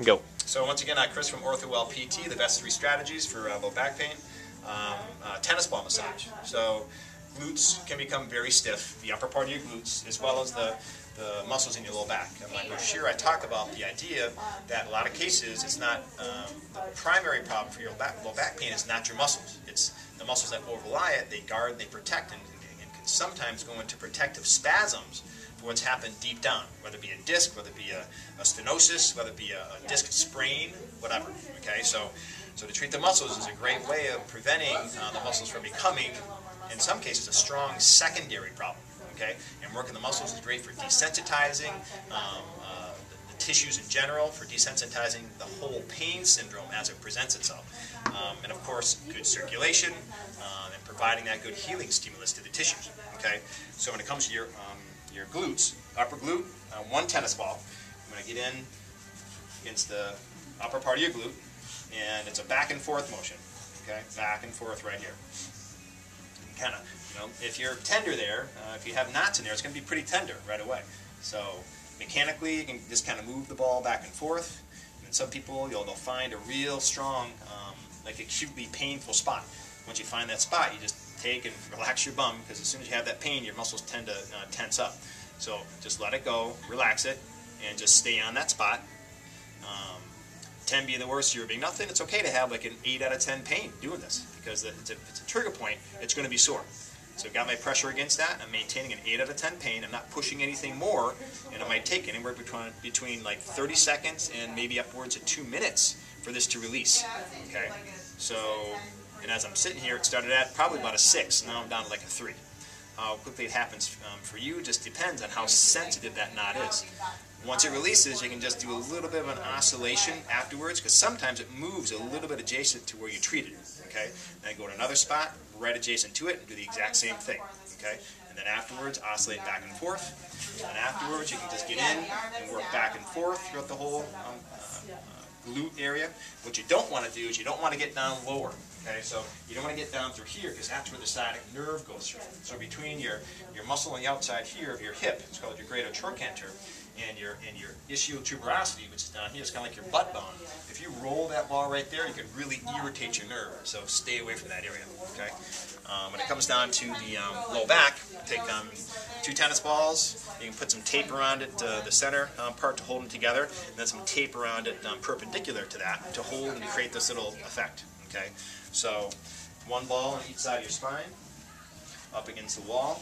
and go. So once again, Chris from OrthoWell PT, the best 3 strategies for low back pain. Tennis ball massage. So glutes can become very stiff, the upper part of your glutes, as well as the muscles in your low back. And like Bashir, I talked about the idea that in a lot of cases, it's not the primary problem for your low back pain is not your muscles. It's the muscles that overlie it. They guard, they protect, and can sometimes go into protective spasms for what's happened deep down, whether it be a disc, whether it be a stenosis, whether it be a disc sprain, whatever. Okay, so to treat the muscles is a great way of preventing the muscles from becoming, in some cases, a strong secondary problem. Okay, and working the muscles is great for desensitizing the tissues in general, for desensitizing the whole pain syndrome as it presents itself, and of course, good circulation and providing that good healing stimulus to the tissues. Okay, so when it comes to your glutes, upper glute, 1 tennis ball. I'm going to get in against the upper part of your glute, and it's a back and forth motion. Okay, back and forth right here. Kind of, if you're tender there, if you have knots in there, it's going to be pretty tender right away. So mechanically, you can just kind of move the ball back and forth. And some people, they'll find a real strong, like acutely painful spot. Once you find that spot, you just take and relax your bum, because as soon as you have that pain, your muscles tend to tense up. So just let it go, relax it, and just stay on that spot. 10 being the worst, 0 being nothing. It's okay to have like an 8 out of 10 pain doing this, because if it's a trigger point, it's going to be sore. So I've got my pressure against that. I'm maintaining an 8 out of 10 pain. I'm not pushing anything more, and it might take anywhere between like 30 seconds and maybe upwards of 2 minutes for this to release. Okay, so, and as I'm sitting here, it started at probably about a 6. Now I'm down to like a 3. How quickly it happens for you just depends on how sensitive that knot is. Once it releases, you can just do a little bit of an oscillation afterwards, because sometimes it moves a little bit adjacent to where you treated it. Okay, then go to another spot right adjacent to it and do the exact same thing. Okay, and then afterwards oscillate back and forth. And afterwards, you can just get in and work back and forth throughout the whole glute area. What you don't want to do is you don't want to get down lower. Okay, so you don't want to get down through here, because that's where the sciatic nerve goes through. So between your muscle on the outside here of your hip, it's called your greater trochanter, and your ischial tuberosity, which is down here, it's kind of like your butt bone. If you roll that ball right there, you can really irritate your nerve. So stay away from that area. Okay. When it comes down to the low back, take 2 tennis balls. You can put some tape around it, the center part, to hold them together, and then some tape around it perpendicular to that to hold and create this little effect. Okay. So 1 ball on each side of your spine, up against the wall.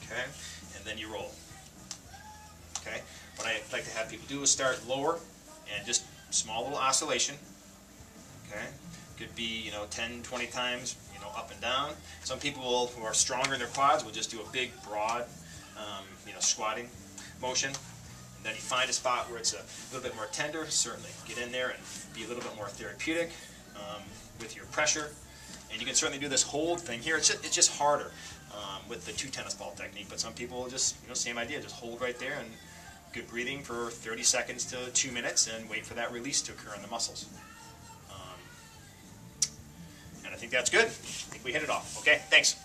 Okay, and then you roll. Okay, what I like to have people do is start lower and just small little oscillation. Okay, could be 10, 20 times up and down. Some people who are stronger in their quads will just do a big broad squatting motion. And then you find a spot where it's a little bit more tender. Certainly get in there and be a little bit more therapeutic with your pressure. And you can certainly do this hold thing here. It's just harder with the 2 tennis ball technique. But some people just same idea, just hold right there and good breathing for 30 seconds to 2 minutes and wait for that release to occur in the muscles. And I think that's good. I think we hit it off. Okay, thanks.